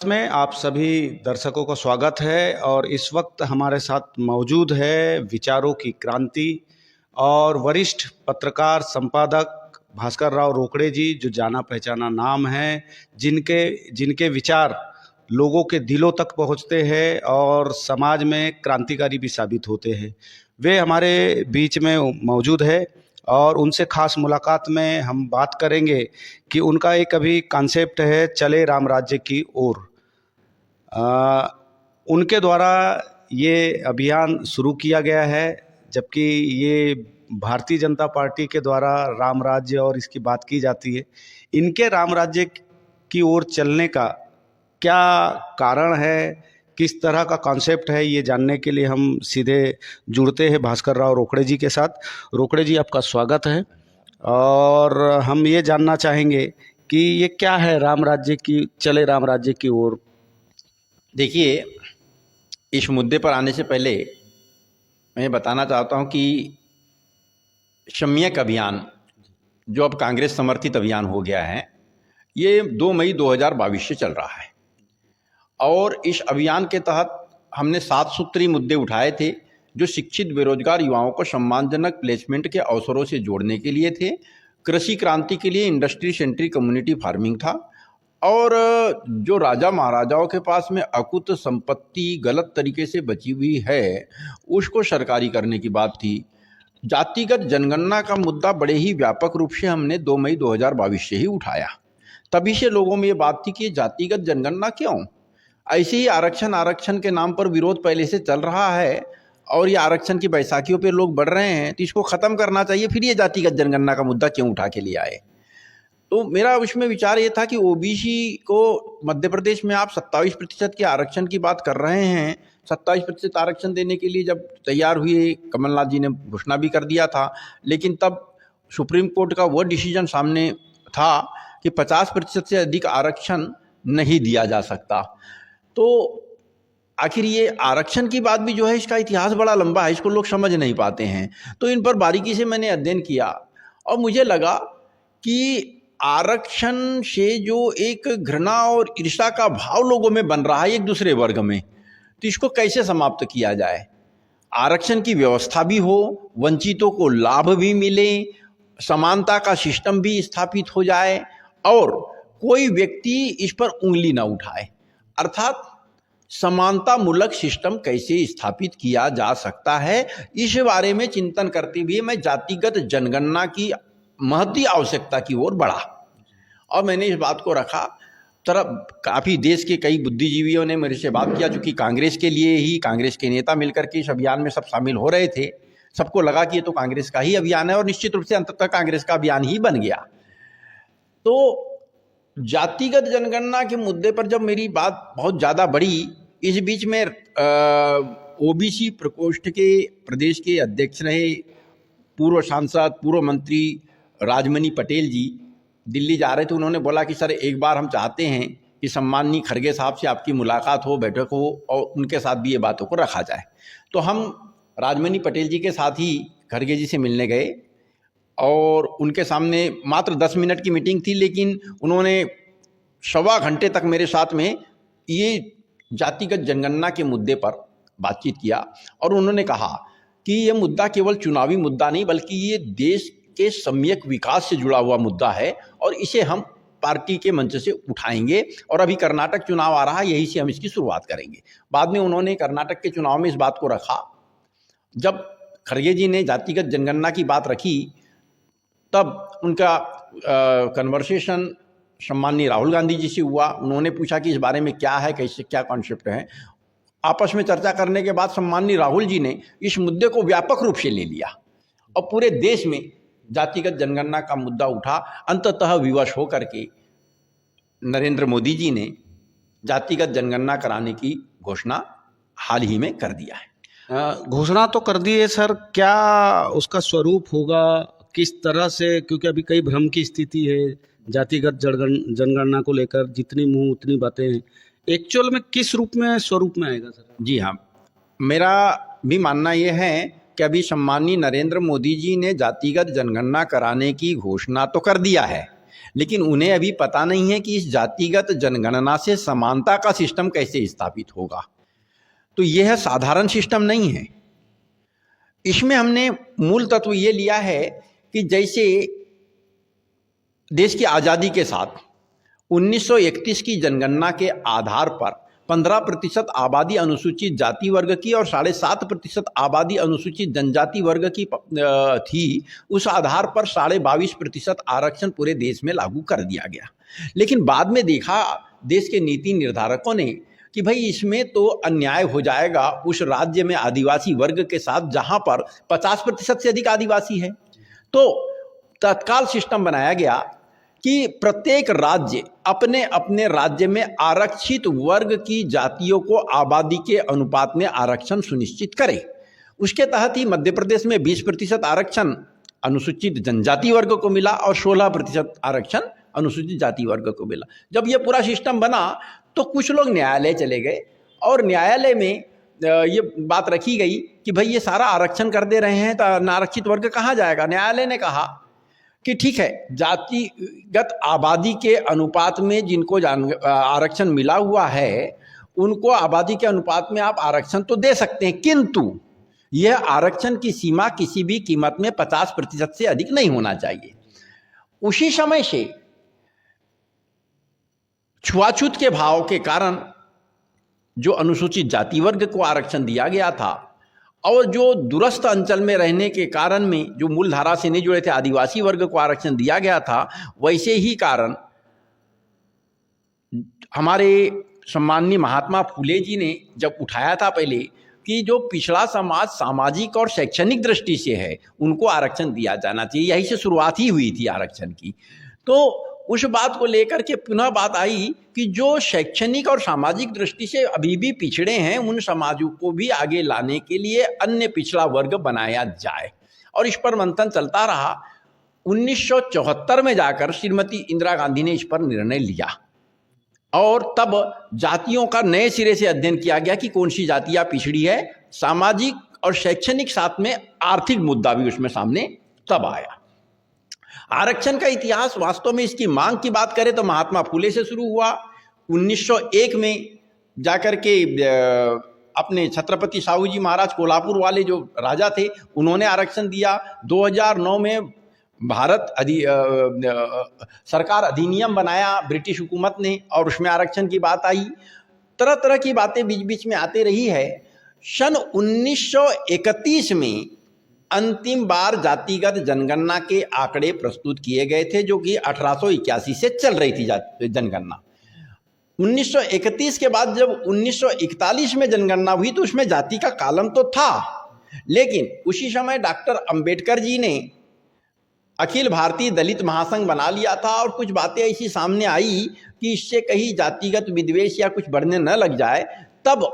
में आप सभी दर्शकों का स्वागत है और इस वक्त हमारे साथ मौजूद है विचारों की क्रांति और वरिष्ठ पत्रकार संपादक भास्कर राव रोकड़े जी, जो जाना पहचाना नाम है, जिनके विचार लोगों के दिलों तक पहुंचते हैं और समाज में क्रांतिकारी भी साबित होते हैं। वे हमारे बीच में मौजूद है और उनसे खास मुलाकात में हम बात करेंगे कि उनका एक अभी कॉन्सेप्ट है, चले राम राज्य की ओर। उनके द्वारा ये अभियान शुरू किया गया है, जबकि ये भारतीय जनता पार्टी के द्वारा राम राज्य और इसकी बात की जाती है। इनके राम राज्य की ओर चलने का क्या कारण है, किस तरह का कॉन्सेप्ट है, ये जानने के लिए हम सीधे जुड़ते हैं भास्कर राव रोकड़े जी के साथ। रोकड़े जी, आपका स्वागत है और हम ये जानना चाहेंगे कि ये क्या है राम राज्य की, चले राम राज्य की ओर। देखिए, इस मुद्दे पर आने से पहले मैं बताना चाहता हूं कि सम्यक अभियान, जो अब कांग्रेस समर्थित अभियान हो गया है, ये 2 मई 2022 से चल रहा है और इस अभियान के तहत हमने 7 सूत्री मुद्दे उठाए थे, जो शिक्षित बेरोजगार युवाओं को सम्मानजनक प्लेसमेंट के अवसरों से जोड़ने के लिए थे। कृषि क्रांति के लिए इंडस्ट्री सेंट्रिक कम्युनिटी फार्मिंग था और जो राजा महाराजाओं के पास में अकुत संपत्ति गलत तरीके से बची हुई है, उसको सरकारी करने की बात थी। जातिगत जनगणना का मुद्दा बड़े ही व्यापक रूप से हमने 2 मई 2022 से ही उठाया। तभी से लोगों में ये बात थी कि जातिगत जनगणना क्यों, ऐसे ही आरक्षण के नाम पर विरोध पहले से चल रहा है और ये आरक्षण की बैसाखियों पे लोग बढ़ रहे हैं, तो इसको ख़त्म करना चाहिए। फिर ये जातिगत जनगणना का मुद्दा क्यों उठा के लिए आए? तो मेरा उसमें विचार ये था कि ओबीसी को मध्य प्रदेश में आप 27% के आरक्षण की बात कर रहे हैं। 27% आरक्षण देने के लिए जब तैयार हुए, कमलनाथ जी ने घोषणा भी कर दिया था, लेकिन तब सुप्रीम कोर्ट का वो डिसीजन सामने था कि 50% से अधिक आरक्षण नहीं दिया जा सकता। तो आखिर ये आरक्षण की बात भी जो है, इसका इतिहास बड़ा लंबा है, इसको लोग समझ नहीं पाते हैं। तो इन पर बारीकी से मैंने अध्ययन किया और मुझे लगा कि आरक्षण से जो एक घृणा और ईर्ष्या का भाव लोगों में बन रहा है एक दूसरे वर्ग में, तो इसको कैसे समाप्त किया जाए। आरक्षण की व्यवस्था भी हो, वंचितों को लाभ भी मिले, समानता का सिस्टम भी स्थापित हो जाए और कोई व्यक्ति इस पर उंगली ना उठाए। अर्थात समानता मूलक सिस्टम कैसे स्थापित किया जा सकता है, इस बारे में चिंतन करते हुए मैं जातिगत जनगणना की महती आवश्यकता की ओर बढ़ा और मैंने इस बात को रखा। तरफ काफ़ी देश के कई बुद्धिजीवियों ने मेरे से बात किया, चूँकि कांग्रेस के लिए ही कांग्रेस के नेता मिलकर के इस अभियान में सब शामिल हो रहे थे। सबको लगा कि ये तो कांग्रेस का ही अभियान है और निश्चित रूप से अंततः कांग्रेस का अभियान ही बन गया। तो जातिगत जनगणना के मुद्दे पर जब मेरी बात बहुत ज़्यादा बढ़ी, इस बीच में ओबीसी प्रकोष्ठ के प्रदेश के अध्यक्ष रहे पूर्व सांसद, पूर्व मंत्री राजमणि पटेल जी दिल्ली जा रहे थे। उन्होंने बोला कि सर, एक बार हम चाहते हैं कि सम्माननीय खड़गे साहब से आपकी मुलाकात हो, बैठक हो और उनके साथ भी ये बातों को रखा जाए। तो हम राजमणि पटेल जी के साथ ही खड़गे जी से मिलने गए और उनके सामने मात्र 10 मिनट की मीटिंग थी, लेकिन उन्होंने 1.25 घंटे तक मेरे साथ में ये जातिगत जनगणना के मुद्दे पर बातचीत किया और उन्होंने कहा कि ये मुद्दा केवल चुनावी मुद्दा नहीं, बल्कि ये देश के सम्यक विकास से जुड़ा हुआ मुद्दा है और इसे हम पार्टी के मंच से उठाएंगे और अभी कर्नाटक चुनाव आ रहा है, यही से हम इसकी शुरुआत करेंगे। बाद में उन्होंने कर्नाटक के चुनाव में इस बात को रखा। जब खड़गे जी ने जातिगत जनगणना की बात रखी, तब उनका कन्वर्सेशन सम्माननीय राहुल गांधी जी से हुआ। उन्होंने पूछा कि इस बारे में क्या है, कैसे, क्या कॉन्सेप्ट है। आपस में चर्चा करने के बाद सम्माननीय राहुल जी ने इस मुद्दे को व्यापक रूप से ले लिया और पूरे देश में जातिगत जनगणना का मुद्दा उठा। अंततः विवश होकर के नरेंद्र मोदी जी ने जातिगत जनगणना कराने की घोषणा हाल ही में कर दिया है। घोषणा तो कर दी है सर, क्या उसका स्वरूप होगा, किस तरह से, क्योंकि अभी कई भ्रम की स्थिति है जातिगत जनगणना को लेकर, जितनी मुंह उतनी बातें हैं। एक्चुअल में किस रूप में, स्वरूप में आएगा सर? जी हाँ, मेरा भी मानना यह है कि अभी सम्माननीय नरेंद्र मोदी जी ने जातिगत जनगणना कराने की घोषणा तो कर दिया है, लेकिन उन्हें अभी पता नहीं है कि इस जातिगत जनगणना से समानता का सिस्टम कैसे स्थापित होगा। तो यह साधारण सिस्टम नहीं है। इसमें हमने मूल तत्व ये लिया है कि जैसे देश की आज़ादी के साथ 1931 की जनगणना के आधार पर 15% आबादी अनुसूचित जाति वर्ग की और 7.5% आबादी अनुसूचित जनजाति वर्ग की थी। उस आधार पर 22.5% आरक्षण पूरे देश में लागू कर दिया गया। लेकिन बाद में देखा देश के नीति निर्धारकों ने कि भाई इसमें तो अन्याय हो जाएगा उस राज्य में आदिवासी वर्ग के साथ जहां पर 50% से अधिक आदिवासी है। तो तत्काल सिस्टम बनाया गया कि प्रत्येक राज्य अपने अपने राज्य में आरक्षित वर्ग की जातियों को आबादी के अनुपात में आरक्षण सुनिश्चित करे। उसके तहत ही मध्य प्रदेश में 20% आरक्षण अनुसूचित जनजाति वर्ग को मिला और 16% आरक्षण अनुसूचित जाति वर्ग को मिला। जब ये पूरा सिस्टम बना तो कुछ लोग न्यायालय चले गए और न्यायालय में ये बात रखी गई कि भाई ये सारा आरक्षण कर दे रहे हैं तो अनारक्षित वर्ग कहाँ जाएगा। न्यायालय ने कहा कि ठीक है, जातिगत आबादी के अनुपात में जिनको आरक्षण मिला हुआ है उनको आबादी के अनुपात में आप आरक्षण तो दे सकते हैं, किंतु यह आरक्षण की सीमा किसी भी कीमत में 50% से अधिक नहीं होना चाहिए। उसी समय से छुआछूत के भाव के कारण जो अनुसूचित जाति वर्ग को आरक्षण दिया गया था और जो दूरस्थ अंचल में रहने के कारण में जो मूल धारा से नहीं जुड़े थे आदिवासी वर्ग को आरक्षण दिया गया था, वैसे ही कारण हमारे सम्माननीय महात्मा फूले जी ने जब उठाया था पहले कि जो पिछड़ा समाज सामाजिक और शैक्षणिक दृष्टि से है उनको आरक्षण दिया जाना चाहिए, यही से शुरुआत ही हुई थी आरक्षण की। तो उस बात को लेकर के पुनः बात आई कि जो शैक्षणिक और सामाजिक दृष्टि से अभी भी पिछड़े हैं उन समाजों को भी आगे लाने के लिए अन्य पिछड़ा वर्ग बनाया जाए, और इस पर मंथन चलता रहा। 1974 में जाकर श्रीमती इंदिरा गांधी ने इस पर निर्णय लिया और तब जातियों का नए सिरे से अध्ययन किया गया कि कौन सी जातियां पिछड़ी है। सामाजिक और शैक्षणिक साथ में आर्थिक मुद्दा भी उसमें सामने तब आया। आरक्षण का इतिहास वास्तव में इसकी मांग की बात करें तो महात्मा फूले से शुरू हुआ। 1901 में जाकर के अपने छत्रपति साहू जी महाराज कोल्हापुर वाले जो राजा थे उन्होंने आरक्षण दिया। 2009 में भारत सरकार अधिनियम बनाया ब्रिटिश हुकूमत ने और उसमें आरक्षण की बात आई। तरह तरह की बातें बीच बीच में आती रही है। सन 1931 में अंतिम बार जातिगत जनगणना के आंकड़े प्रस्तुत किए गए थे जो कि 1881 से चल रही थी जनगणना। 1931 के बाद जब 1941 में जनगणना हुई तो उसमें जाति का कॉलम तो था, लेकिन उसी समय डॉक्टर अंबेडकर जी ने अखिल भारतीय दलित महासंघ बना लिया था और कुछ बातें ऐसी सामने आई कि इससे कहीं जातिगत विद्वेष या कुछ बढ़ने न लग जाए। तब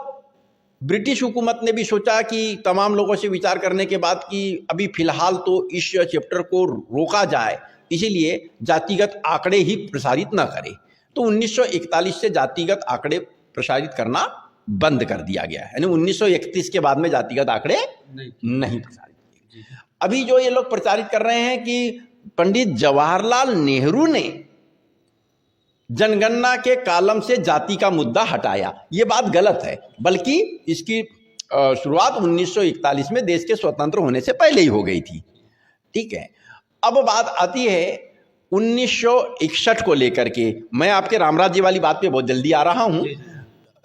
ब्रिटिश हुकूमत ने भी सोचा कि तमाम लोगों से विचार करने के बाद कि अभी फिलहाल तो इस चैप्टर को रोका जाए, इसीलिए जातिगत आंकड़े ही प्रसारित न करें। तो 1941 से जातिगत आंकड़े प्रसारित करना बंद कर दिया गया है, यानी 1931 के बाद में जातिगत आंकड़े नहीं प्रसारित किए। अभी जो ये लोग प्रचारित कर रहे हैं कि पंडित जवाहरलाल नेहरू ने जनगणना के कॉलम से जाति का मुद्दा हटाया, ये बात गलत है। बल्कि इसकी शुरुआत 1941 में देश के स्वतंत्र होने से पहले ही हो गई थी। ठीक है, अब बात आती है 1961 को लेकर के। मैं आपके रामराज्य वाली बात पे बहुत जल्दी आ रहा हूँ,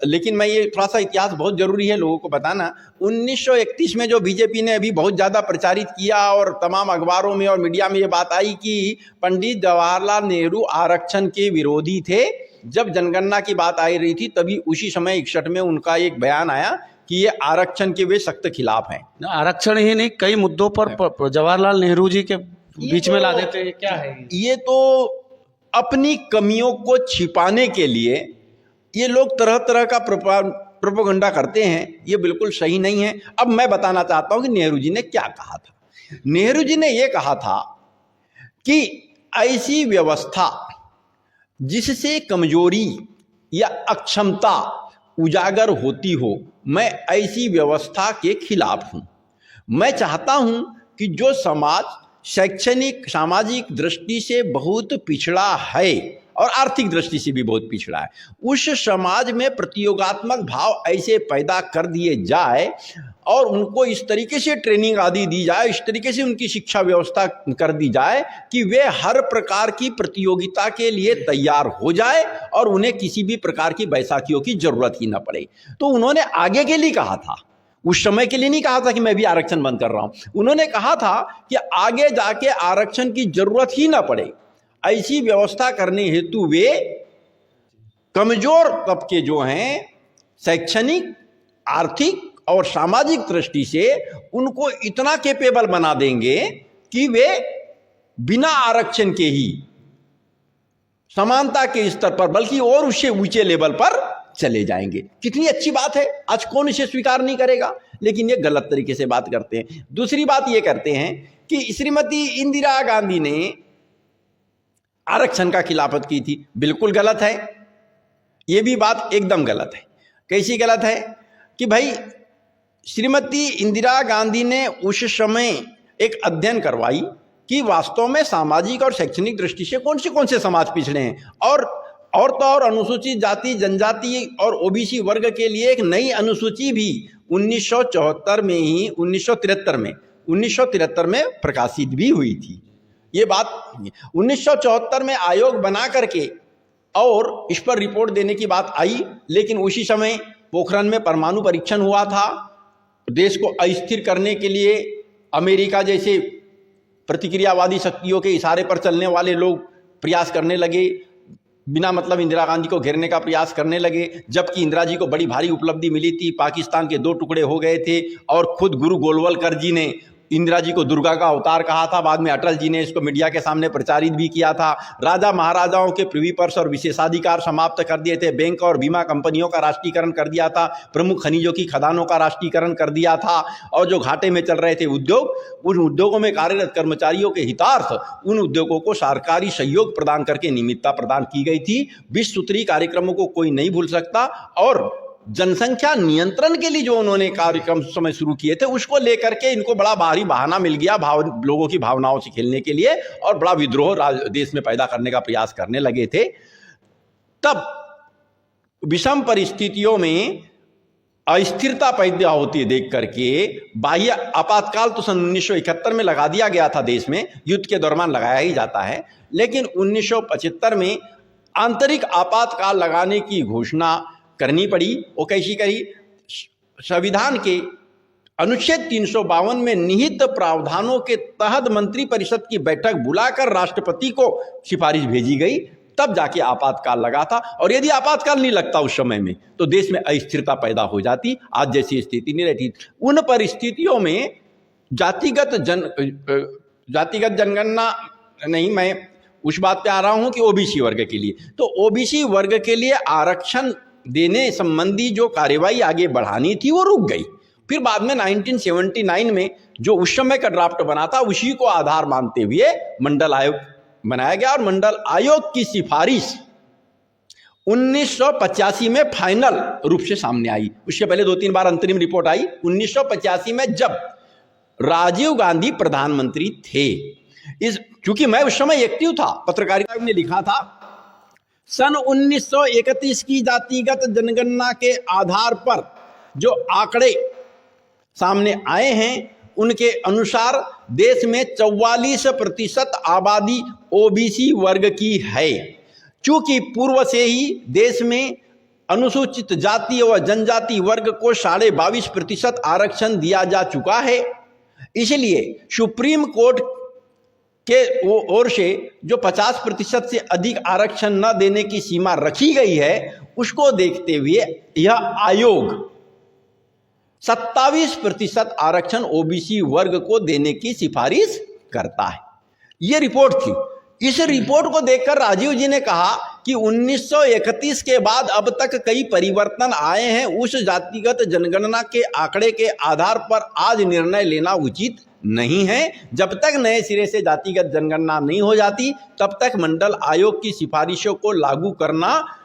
लेकिन मैं ये थोड़ा सा इतिहास बहुत जरूरी है लोगों को बताना। 1931 में जो बीजेपी ने अभी बहुत ज़्यादा प्रचारित किया और तमाम अखबारों में और मीडिया में ये बात आई कि पंडित जवाहरलाल नेहरू आरक्षण के विरोधी थे। जब जनगणना की बात आई रही थी तभी उसी समय 61 में उनका एक बयान आया कि ये आरक्षण के वे सख्त खिलाफ हैं। आरक्षण ही नहीं, कई मुद्दों पर जवाहरलाल नेहरू जी के बीच में ला देते हैं। क्या है ये? तो अपनी कमियों को छिपाने के लिए ये लोग तरह तरह का प्रोपेगेंडा करते हैं, ये बिल्कुल सही नहीं है। अब मैं बताना चाहता हूं कि नेहरू जी ने क्या कहा था। नेहरू जी ने ये कहा था कि ऐसी व्यवस्था जिससे कमजोरी या अक्षमता उजागर होती हो, मैं ऐसी व्यवस्था के खिलाफ हूं। मैं चाहता हूं कि जो समाज शैक्षणिक सामाजिक दृष्टि से बहुत पिछड़ा है और आर्थिक दृष्टि से भी बहुत पिछड़ा है, उस समाज में प्रतियोगात्मक भाव ऐसे पैदा कर दिए जाए और उनको इस तरीके से ट्रेनिंग आदि दी जाए, इस तरीके से उनकी शिक्षा व्यवस्था कर दी जाए कि वे हर प्रकार की प्रतियोगिता के लिए तैयार हो जाए और उन्हें किसी भी प्रकार की बैसाखियों की जरूरत ही ना पड़े। तो उन्होंने आगे के लिए कहा था, उस समय के लिए नहीं कहा था कि मैं भी आरक्षण बंद कर रहा हूं। उन्होंने कहा था कि आगे जाके आरक्षण की जरूरत ही ना पड़े, ऐसी व्यवस्था करने हेतु वे कमजोर तबके जो हैं शैक्षणिक, आर्थिक और सामाजिक दृष्टि से उनको इतना कैपेबल बना देंगे कि वे बिना आरक्षण के ही समानता के स्तर पर बल्कि और उससे ऊंचे लेवल पर चले जाएंगे। कितनी अच्छी बात है, आज कौन इसे स्वीकार नहीं करेगा, लेकिन ये गलत तरीके से बात करते हैं। दूसरी बात ये करते हैं कि श्रीमती इंदिरा गांधी ने आरक्षण का खिलाफत की थी, बिल्कुल गलत है, ये भी बात एकदम गलत है। कैसी गलत है कि भाई श्रीमती इंदिरा गांधी ने उस समय एक अध्ययन करवाई कि वास्तव में सामाजिक और शैक्षणिक दृष्टि से कौन से समाज पिछड़े हैं, और तो और अनुसूचित जाति, जनजाति और ओबीसी वर्ग के लिए एक नई अनुसूची भी 1974 में ही 1973 में प्रकाशित भी हुई थी। ये बात 1974 में आयोग बना करके और इस पर रिपोर्ट देने की बात आई, लेकिन उसी समय पोखरण में परमाणु परीक्षण हुआ था। देश को अस्थिर करने के लिए अमेरिका जैसे प्रतिक्रियावादी शक्तियों के इशारे पर चलने वाले लोग प्रयास करने लगे, बिना मतलब इंदिरा गांधी को घेरने का प्रयास करने लगे, जबकि इंदिरा जी को बड़ी भारी उपलब्धि मिली थी, पाकिस्तान के 2 टुकड़े हो गए थे और खुद गुरु गोलवलकर जी ने इंदिरा जी को दुर्गा का अवतार कहा था। बाद में अटल जी ने इसको मीडिया के सामने प्रचारित भी किया था। राजा महाराजाओं के प्रिवी पर्स और विशेषाधिकार समाप्त कर दिए थे, बैंक और बीमा कंपनियों का राष्ट्रीयकरण कर दिया था, प्रमुख खनिजों की खदानों का राष्ट्रीयकरण कर दिया था, और जो घाटे में चल रहे थे उद्योग, उन उद्योगों में कार्यरत कर्मचारियों के हितार्थ उन उद्योगों को सरकारी सहयोग प्रदान करके नियमितता प्रदान की गई थी। 20 सूत्री कार्यक्रमों को कोई नहीं भूल सकता, और जनसंख्या नियंत्रण के लिए जो उन्होंने कार्यक्रम समय शुरू किए थे उसको लेकर के इनको बड़ा भारी बहाना मिल गया लोगों की भावनाओं से खेलने के लिए, और बड़ा विद्रोह देश में पैदा करने का प्रयास करने लगे थे। तब विषम परिस्थितियों में अस्थिरता पैदा होती है देख करके बाह्य आपातकाल तो सन 1971 में लगा दिया गया था, देश में युद्ध के दौरान लगाया ही जाता है, लेकिन 1975 में आंतरिक आपातकाल लगाने की घोषणा करनी पड़ी। वो कैसी करी? संविधान के अनुच्छेद 352 में निहित प्रावधानों के तहत मंत्रिपरिषद की बैठक बुलाकर राष्ट्रपति को सिफारिश भेजी गई, तब जाके आपातकाल लगा था। और यदि आपातकाल नहीं लगता उस समय में तो देश में अस्थिरता पैदा हो जाती, आज जैसी स्थिति नहीं रहती। उन परिस्थितियों में जातिगत जनगणना नहीं, मैं उस बात पे आ रहा हूं कि ओबीसी वर्ग के लिए, तो ओबीसी वर्ग के लिए आरक्षण देने संबंधी जो कार्यवाही आगे बढ़ानी थी वो रुक गई। फिर बाद में 1979 में जो उस समय का ड्राफ्ट बना था उसी को आधार मानते हुए मंडल आयोग बनाया गया, और मंडल आयोग की सिफारिश 1985 में फाइनल रूप से सामने आई। उसके पहले 2-3 बार अंतरिम रिपोर्ट आई। 1985 में जब राजीव गांधी प्रधानमंत्री थे, चूंकि मैं उस समय एक्टिव था, पत्रकारिता में लिखा था, सन 1931 की जातिगत जनगणना के आधार पर जो आंकड़े सामने आए हैं उनके अनुसार देश में 44% आबादी ओबीसी वर्ग की है। चूंकि पूर्व से ही देश में अनुसूचित जाति व जनजाति वर्ग को 22.5% आरक्षण दिया जा चुका है, इसलिए सुप्रीम कोर्ट के ओर से जो 50% से अधिक आरक्षण न देने की सीमा रखी गई है, उसको देखते हुए यह आयोग 27% आरक्षण ओबीसी वर्ग को देने की सिफारिश करता है। यह रिपोर्ट थी। इस रिपोर्ट को देखकर राजीव जी ने कहा कि 1931 के बाद अब तक कई परिवर्तन आए हैं, उस जातिगत जनगणना के आंकड़े के आधार पर आज निर्णय लेना उचित नहीं है। जब तक नए सिरे से जातिगत जनगणना नहीं हो जाती तब तक मंडल आयोग की सिफारिशों को लागू करना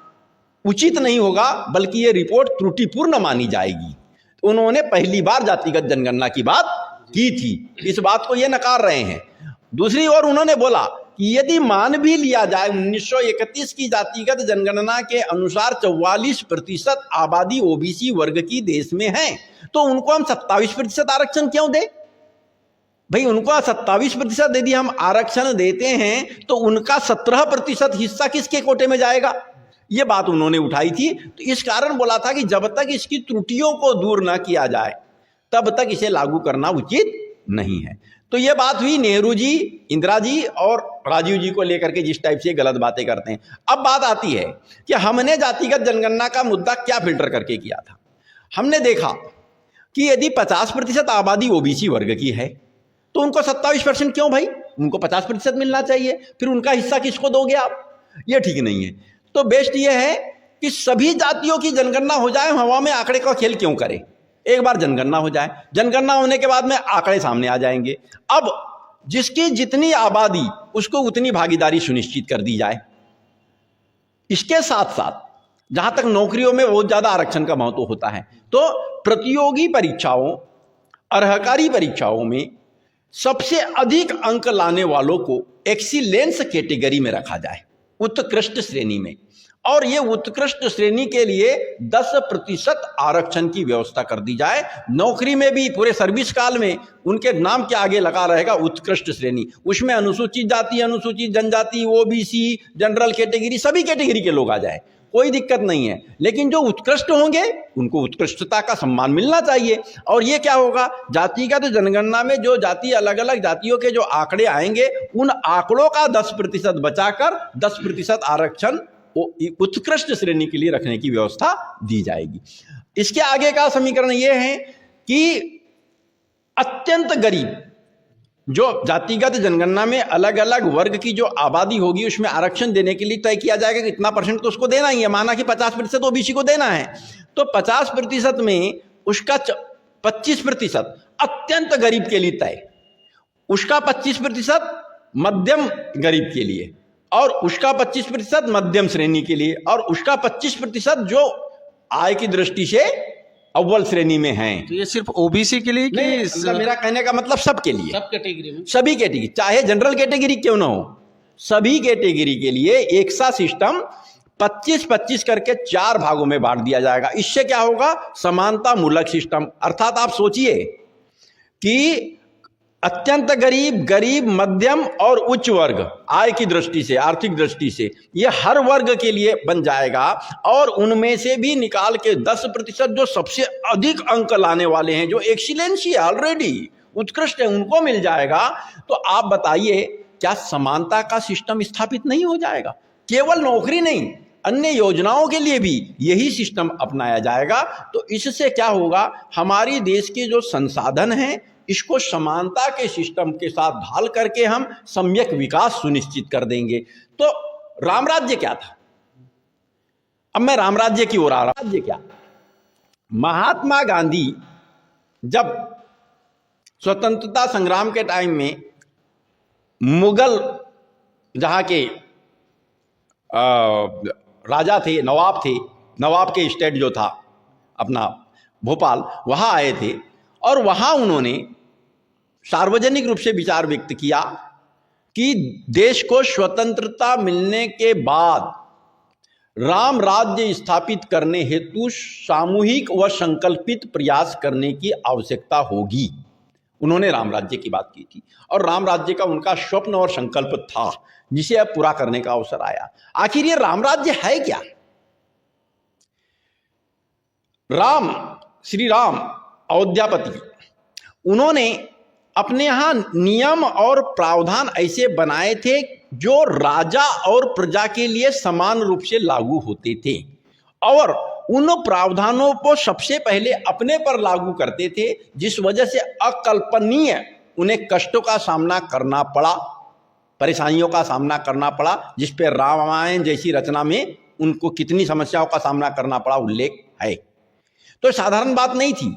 उचित नहीं होगा, बल्कि ये रिपोर्ट त्रुटिपूर्ण मानी जाएगी। तो उन्होंने पहली बार जातिगत जनगणना की बात की थी, इस बात को ये नकार रहे हैं। दूसरी ओर उन्होंने बोला कि यदि मान भी लिया जाए 1931 की जातिगत जनगणना के अनुसार 44% आबादी ओबीसी वर्ग की देश में है, तो उनको हम 27% आरक्षण क्यों दें? भाई उनको 27% यदि हम आरक्षण देते हैं तो उनका 17% हिस्सा किसके कोटे में जाएगा? ये बात उन्होंने उठाई थी। तो इस कारण बोला था कि जब तक इसकी त्रुटियों को दूर न किया जाए तब तक इसे लागू करना उचित नहीं है। तो ये बात हुई नेहरू जी, इंदिरा जी और राजीव जी को लेकर के जिस टाइप से गलत बातें करते हैं। अब बात आती है कि हमने जातिगत जनगणना का मुद्दा क्या फिल्टर करके किया था। हमने देखा कि यदि 50% आबादी ओबीसी वर्ग की है तो उनको 27% क्यों भाई? उनको 50% मिलना चाहिए, फिर उनका हिस्सा किसको दोगे आप? ये ठीक नहीं है। तो बेस्ट ये है कि सभी जातियों की जनगणना हो जाए, हवा में आंकड़े का खेल क्यों करें? एक बार जनगणना हो जाए, जनगणना होने के बाद में आंकड़े सामने आ जाएंगे। अब जिसकी जितनी आबादी उसको उतनी भागीदारी सुनिश्चित कर दी जाए। इसके साथ साथ जहां तक नौकरियों में बहुत ज्यादा आरक्षण का महत्व होता है, तो प्रतियोगी परीक्षाओं, अर्हकारी परीक्षाओं में सबसे अधिक अंक लाने वालों को एक्सीलेंस कैटेगरी में रखा जाए, उत्कृष्ट श्रेणी में, और ये उत्कृष्ट श्रेणी के लिए 10% आरक्षण की व्यवस्था कर दी जाए। नौकरी में भी पूरे सर्विस काल में उनके नाम के आगे लगा रहेगा उत्कृष्ट श्रेणी। उसमें अनुसूचित जाति, अनुसूचित जनजाति, ओबीसी, जनरल कैटेगरी, सभी कैटेगरी के लोग आ जाए, कोई दिक्कत नहीं है। लेकिन जो उत्कृष्ट होंगे उनको उत्कृष्टता का सम्मान मिलना चाहिए। और ये क्या होगा, जातिगत जनगणना में जो जाति, अलग अलग जातियों के जो आंकड़े आएंगे, उन आंकड़ों का 10% बचाकर 10% आरक्षण उत्कृष्ट श्रेणी के लिए रखने की व्यवस्था दी जाएगी। इसके आगे का समीकरण यह है कि अत्यंत गरीब, जो जातिगत जनगणना में अलग अलग वर्ग की जो आबादी होगी उसमें आरक्षण देने के लिए तय किया जाएगा कि इतना % तो उसको देना ही है। माना कि 50% ओबीसी को देना है, तो 50% में उसका 25% अत्यंत गरीब के लिए तय, उसका 25% मध्यम गरीब के लिए, और उसका 25% मध्यम श्रेणी के लिए, और उसका 25% जो आय की दृष्टि से अव्वल श्रेणी में हैं। तो ये सिर्फ ओबीसी के लिए कि मतलब मेरा कहने का मतलब सबके लिए, सब कैटेगरी में? सभी कैटेगरी, चाहे जनरल कैटेगरी क्यों ना हो, सभी कैटेगरी के लिए एक सा सिस्टम 25-25 करके 4 भागों में बांट दिया जाएगा। इससे क्या होगा, समानता मूलक सिस्टम। अर्थात आप सोचिए कि अत्यंत गरीब, गरीब, मध्यम और उच्च वर्ग आय की दृष्टि से, आर्थिक दृष्टि से, ये हर वर्ग के लिए बन जाएगा, और उनमें से भी निकाल के 10% जो सबसे अधिक अंक लाने वाले हैं, जो एक्सीलेंसी ऑलरेडी उत्कृष्ट है, उनको मिल जाएगा। तो आप बताइए, क्या समानता का सिस्टम स्थापित नहीं हो जाएगा? केवल नौकरी नहीं, अन्य योजनाओं के लिए भी यही सिस्टम अपनाया जाएगा। तो इससे क्या होगा, हमारी देश के जो संसाधन हैं इसको समानता के सिस्टम के साथ ढाल करके हम सम्यक विकास सुनिश्चित कर देंगे। तो रामराज्य क्या था? अब मैं रामराज्य की ओर आ रहा हूं। राज्य क्या? महात्मा गांधी जब स्वतंत्रता संग्राम के टाइम में मुगल जहां के राजा थे, नवाब थे, नवाब के स्टेट जो था अपना भोपाल, वहां आए थे, और वहां उन्होंने सार्वजनिक रूप से विचार व्यक्त किया कि देश को स्वतंत्रता मिलने के बाद राम राज्य स्थापित करने हेतु सामूहिक व संकल्पित प्रयास करने की आवश्यकता होगी। उन्होंने राम राज्य की बात की थी, और राम राज्य का उनका स्वप्न और संकल्प था, जिसे अब पूरा करने का अवसर आया। आखिर ये राम राज्य है क्या? राम, श्री राम अयोध्यापति, उन्होंने अपने यहाँ नियम और प्रावधान ऐसे बनाए थे जो राजा और प्रजा के लिए समान रूप से लागू होते थे, और उन प्रावधानों को सबसे पहले अपने पर लागू करते थे, जिस वजह से अकल्पनीय उन्हें कष्टों का सामना करना पड़ा, परेशानियों का सामना करना पड़ा, जिस पे रामायण जैसी रचना में उनको कितनी समस्याओं का सामना करना पड़ा उल्लेख है। तो साधारण बात नहीं थी।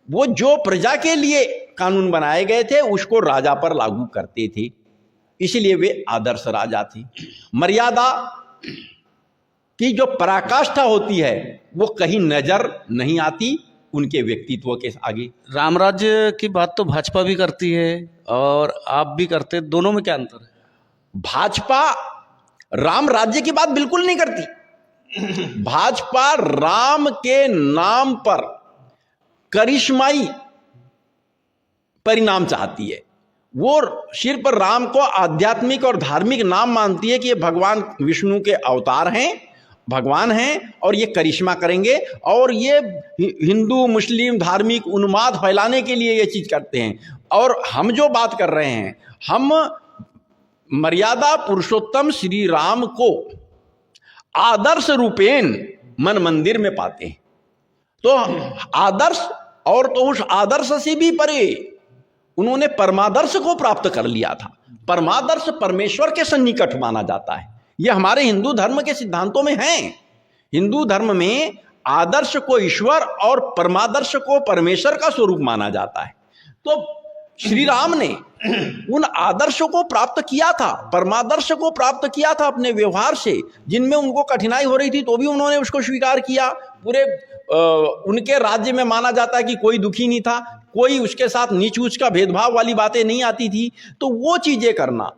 वो जो प्रजा के लिए कानून बनाए गए थे उसको राजा पर लागू करते थे, इसलिए वे आदर्श राजा थे। मर्यादा की जो पराकाष्ठा होती है वो कहीं नजर नहीं आती, उनके व्यक्तित्व के आगे। राम राज्य की बात तो भाजपा भी करती है और आप भी करते हैं, दोनों में क्या अंतर है? भाजपा राम राज्य की बात बिल्कुल नहीं करती। भाजपा राम के नाम पर करिश्माई परिणाम चाहती है। वो सिर्फ राम को आध्यात्मिक और धार्मिक नाम मानती है कि ये भगवान विष्णु के अवतार हैं, भगवान हैं और ये करिश्मा करेंगे और ये हिंदू मुस्लिम धार्मिक उन्माद फैलाने के लिए ये चीज करते हैं। और हम जो बात कर रहे हैं, हम मर्यादा पुरुषोत्तम श्री राम को आदर्श रूपेण मन मंदिर में पाते हैं। तो आदर्श, और तो उस आदर्श से भी परे उन्होंने परमादर्श को प्राप्त कर लिया था। परमादर्श परमेश्वर के सन्निकट माना जाता है। यह हमारे हिंदू धर्म के सिद्धांतों में है। हिंदू धर्म में आदर्श को ईश्वर और परमादर्श को परमेश्वर का स्वरूप माना जाता है। तो श्री राम ने उन आदर्शों को प्राप्त किया था, परमादर्श को प्राप्त किया था अपने व्यवहार से, जिनमें उनको कठिनाई हो रही थी तो भी उन्होंने उसको स्वीकार किया। पूरे उनके राज्य में माना जाता है कि कोई दुखी नहीं था, कोई उसके साथ नीच ऊंच का भेदभाव वाली बातें नहीं आती थी। तो वो चीजें करना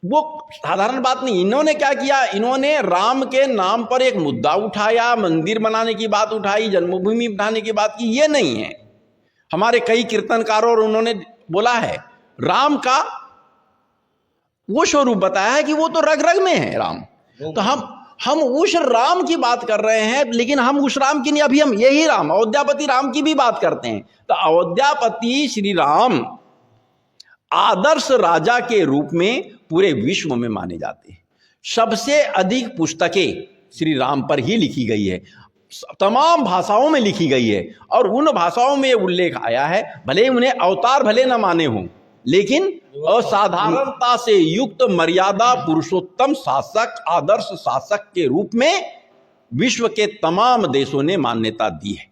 वो साधारण बात नहीं। इन्होंने क्या किया, इन्होंने राम के नाम पर एक मुद्दा उठाया, मंदिर बनाने की बात उठाई, जन्मभूमि बनाने की बात की, ये नहीं है। हमारे कई कीर्तनकारों और उन्होंने बोला है राम का वो स्वरूप बताया है कि वो तो रग रग में है राम। तो हम उस राम की बात कर रहे हैं, लेकिन हम उस राम की नहीं, अभी हम यही राम अयोध्यापति राम की भी बात करते हैं। तो अयोध्यापति श्री राम आदर्श राजा के रूप में पूरे विश्व में माने जाते हैं। सबसे अधिक पुस्तकें श्री राम पर ही लिखी गई है, तमाम भाषाओं में लिखी गई है। और उन भाषाओं में उल्लेख आया है, भले उन्हें अवतार भले न माने हों, लेकिन असाधारणता से युक्त मर्यादा पुरुषोत्तम शासक, आदर्श शासक के रूप में विश्व के तमाम देशों ने मान्यता दी है।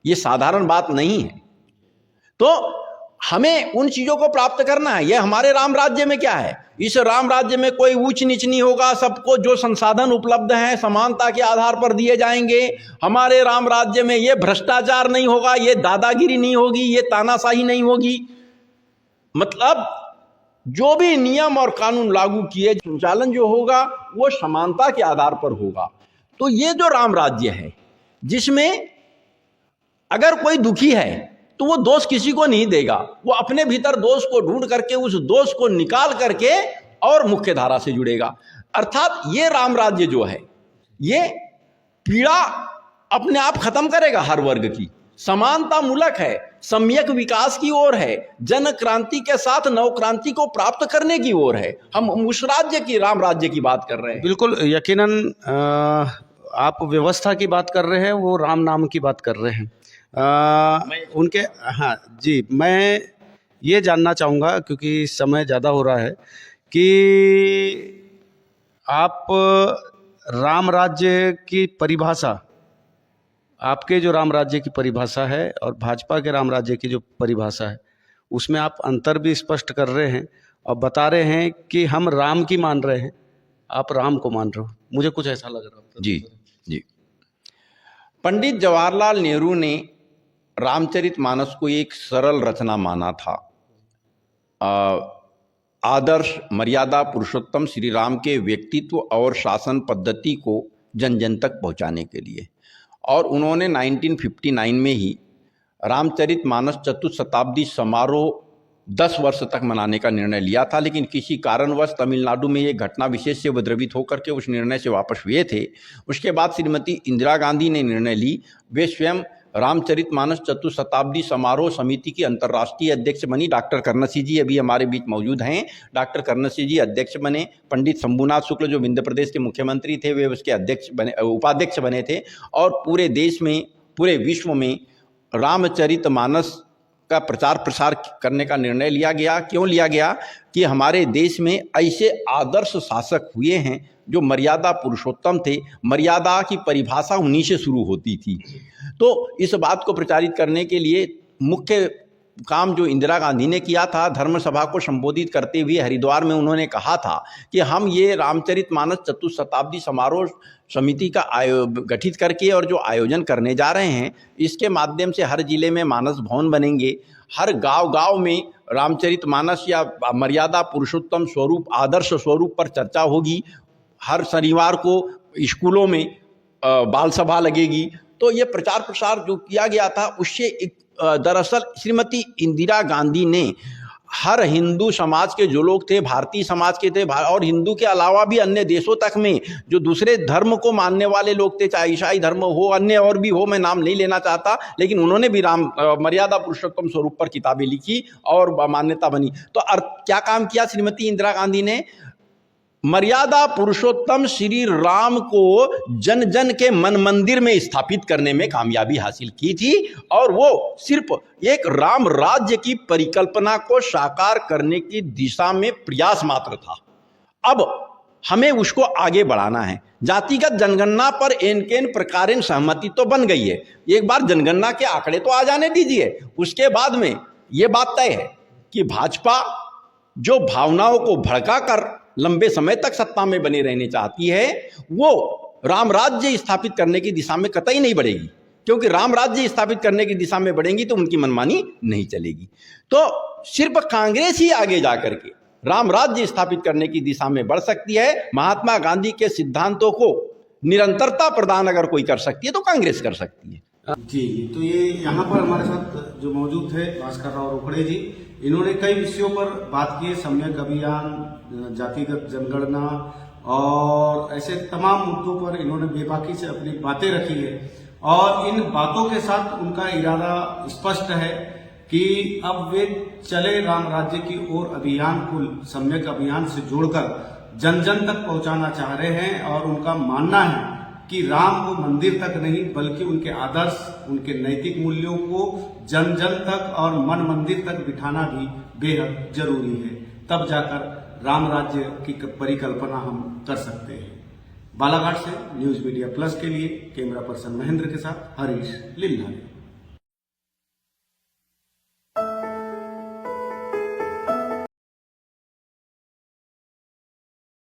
ये साधारण बात नहीं है। तो हमें उन चीजों को प्राप्त करना है। यह हमारे राम राज्य में क्या है, इस राम राज्य में कोई ऊंच नीच नहीं होगा, सबको जो संसाधन उपलब्ध हैं समानता के आधार पर दिए जाएंगे। हमारे राम राज्य में ये भ्रष्टाचार नहीं होगा, ये दादागिरी नहीं होगी, ये तानाशाही नहीं होगी। मतलब जो भी नियम और कानून लागू किए, संचालन जो होगा वो समानता के आधार पर होगा। तो ये जो राम राज्य है, जिसमें अगर कोई दुखी है तो वो दोष किसी को नहीं देगा, वो अपने भीतर दोष को ढूंढ करके उस दोष को निकाल करके और मुख्य धारा से जुड़ेगा। अर्थात ये राम राज्य जो है, ये पीड़ा अपने आप खत्म करेगा हर वर्ग की, समानता मूलक है, सम्यक विकास की ओर है, जन क्रांति के साथ नव क्रांति को प्राप्त करने की ओर है। हम उस राज्य की, राम राज्य की बात कर रहे हैं। बिल्कुल, यकीनन आप व्यवस्था की बात कर रहे हैं, वो राम नाम की बात कर रहे हैं। उनके, हाँ जी, मैं ये जानना चाहूँगा क्योंकि समय ज़्यादा हो रहा है कि आप राम राज्य की परिभाषा, आपके जो राम राज्य की परिभाषा है और भाजपा के राम राज्य की जो परिभाषा है, उसमें आप अंतर भी स्पष्ट कर रहे हैं और बता रहे हैं कि हम राम की मान रहे हैं, आप राम को मान रहे हो। मुझे कुछ ऐसा लग रहा है। जी जी, पंडित जवाहरलाल नेहरू ने रामचरितमानस को एक सरल रचना माना था, आदर्श मर्यादा पुरुषोत्तम श्री राम के व्यक्तित्व और शासन पद्धति को जन जन तक पहुंचाने के लिए। और उन्होंने 1959 में ही रामचरितमानस चतुशताब्दी समारोह 10 वर्ष तक मनाने का निर्णय लिया था, लेकिन किसी कारणवश तमिलनाडु में ये घटना विशेष से उपद्रवित होकर के उस निर्णय से वापस हुए थे। उसके बाद श्रीमती इंदिरा गांधी ने निर्णय ली, वे स्वयं रामचरितमानस चतुशताब्दी समारोह समिति की अंतर्राष्ट्रीय अध्यक्ष बनी। डॉक्टर कर्णसी जी अभी हमारे बीच मौजूद हैं। डॉक्टर कर्णसी जी अध्यक्ष बने। पंडित शंभुनाथ शुक्ल जो विंध्य प्रदेश के मुख्यमंत्री थे, वे उसके अध्यक्ष बने, उपाध्यक्ष बने थे। और पूरे देश में, पूरे विश्व में रामचरितमानस का प्रचार प्रसार करने का निर्णय लिया गया। क्यों लिया गया कि हमारे देश में ऐसे आदर्श शासक हुए हैं जो मर्यादा पुरुषोत्तम थे। मर्यादा की परिभाषा उन्हीं से शुरू होती थी। तो इस बात को प्रचारित करने के लिए मुख्य काम जो इंदिरा गांधी ने किया था, धर्म सभा को संबोधित करते हुए हरिद्वार में उन्होंने कहा था कि हम ये रामचरितमानस चतुशताब्दी समारोह समिति का गठित करके और जो आयोजन करने जा रहे हैं, इसके माध्यम से हर जिले में मानस भवन बनेंगे, हर गांव-गांव में रामचरितमानस या मर्यादा पुरुषोत्तम स्वरूप, आदर्श स्वरूप पर चर्चा होगी, हर शनिवार को स्कूलों में बाल सभा लगेगी। तो ये प्रचार प्रसार जो किया गया था उससे दरअसल श्रीमती इंदिरा गांधी ने हर हिंदू समाज के जो लोग थे, भारतीय समाज के थे और हिंदू के अलावा भी अन्य देशों तक में जो दूसरे धर्म को मानने वाले लोग थे, चाहे ईसाई धर्म हो, अन्य और भी हो, मैं नाम नहीं लेना चाहता, लेकिन उन्होंने भी राम मर्यादा पुरुषोत्तम स्वरूप पर किताबें लिखी और मान्यता बनी। तो क्या काम किया श्रीमती इंदिरा गांधी ने? मर्यादा पुरुषोत्तम श्री राम को जन जन के मन मंदिर में स्थापित करने में कामयाबी हासिल की थी और वो सिर्फ एक राम राज्य की परिकल्पना को साकार करने की दिशा में प्रयास मात्र था। अब हमें उसको आगे बढ़ाना है। जातिगत जनगणना पर एन प्रकारेण सहमति तो बन गई है, एक बार जनगणना के आंकड़े तो आ जाने दीजिए, उसके बाद में ये बात तय है कि भाजपा जो भावनाओं को भड़का कर लंबे समय तक सत्ता में बनी रहनी चाहती है, वो राम राज्य स्थापित करने की दिशा में कतई नहीं बढ़ेगी, क्योंकि राम राज्य स्थापित करने की दिशा में बढ़ेंगी तो उनकी मनमानी नहीं चलेगी। तो सिर्फ कांग्रेस ही आगे जाकर के राम राज्य स्थापित करने की दिशा में बढ़ सकती है। महात्मा गांधी के सिद्धांतों को निरंतरता प्रदान अगर कोई कर सकती है तो कांग्रेस कर सकती है। जी, तो ये यहाँ पर हमारे साथ जो मौजूद थे भास्कर राव रोकड़े जी, इन्होंने कई विषयों पर बात की है, सम्यक अभियान, जातिगत जनगणना और ऐसे तमाम मुद्दों पर इन्होंने बेबाकी से अपनी बातें रखी है और इन बातों के साथ उनका इरादा स्पष्ट है कि अब वे चले राम राज्य की ओर अभियान को सम्यक अभियान से जोड़कर जन जन तक पहुंचाना चाह रहे हैं और उनका मानना है कि राम को मंदिर तक नहीं बल्कि उनके आदर्श, उनके नैतिक मूल्यों को जन जन तक और मन मंदिर तक बिठाना भी बेहद जरूरी है, तब जाकर राम राज्य की परिकल्पना हम कर सकते हैं। बालाघाट से न्यूज मीडिया प्लस के लिए कैमरा पर्सन महेंद्र के साथ हरीश लिल्लानी।